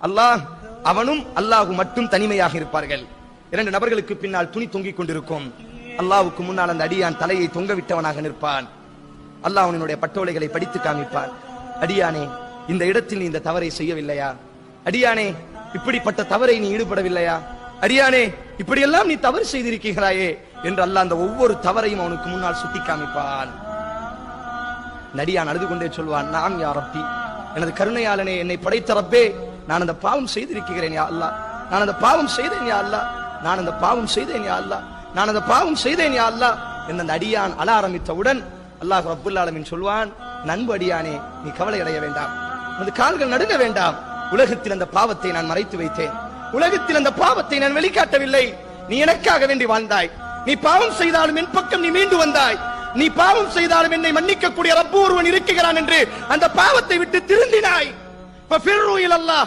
அல்லாஹ் அவனும் அல்லாஹு மட்டும் தனிமையாக இருப்பார்கள். இரண்டு நபர்களுக்கு பின்னால் துணி தொங்கிக் கொண்டிருக்கும். அல்லாஹ்வுக்கு முன்னால் அந்த அடியான் தலையை தொங்க விட்டவனாக நிற்பான். அல்லாஹ் அவனுடைய பட்டோலைகளை படித்து காமிப்பான். அடியானே, இந்த இடத்தில் நீ இந்த தவறை செய்யவில்லையா? அடியானே, இப்படிப்பட்ட தவறை நீ ஈடுபடவில்லையா? அடியானே, இப்படியெல்லாம் நீ தவறு செய்திருக்கிறாயே என்று அல்லாஹ் அந்த ஒவ்வொரு தவறையும் அவனுக்கு முன்னால் சுட்டி காமிப்பான். நடியான் அழுது கொண்டே சொல்வான், நாம் யா ரப்பி, எனது கருணையாளனே, என்னை படைத்த ரப்பே, நான் அந்த பாவம் செய்திருக்கிறேன் யா அல்லாஹ், நான் அந்த பாவம் செய்தேன் யா அல்லாஹ், நான் அந்த பாவம் செய்தேன் யா அல்லாஹ், நான் அந்த பாவம் செய்தேன் யா அல்லாஹ் என்ற அந்த அடியான் அழ ஆரம்பித்தவுடன் அல்லாஹ் ரப்புல் ஆலமீன் சொல்வான், நண்பு அடியானே, நீ கவலை அடைய வேண்டாம், உனது கால்கள் நடுங்க வேண்டாம். உலகத்தில் அந்த பாவத்தை நான் மறைத்து வைத்தேன், உலகத்தில் அந்த பாவத்தை நான் வெளிக்காட்டவில்லை. நீ எனக்காக வேண்டி வாழ்ந்தாய். நீ பாவம் செய்தாலும் என் பக்கம் நீ மீண்டு வந்தாய். நீ பாவம் செய்தாலும் என்னை மன்னிக்கக்கூடிய ரப்பு ஒருவன் இருக்கிறான் என்று அந்த பாவத்தை விட்டு திருந்தினாய்.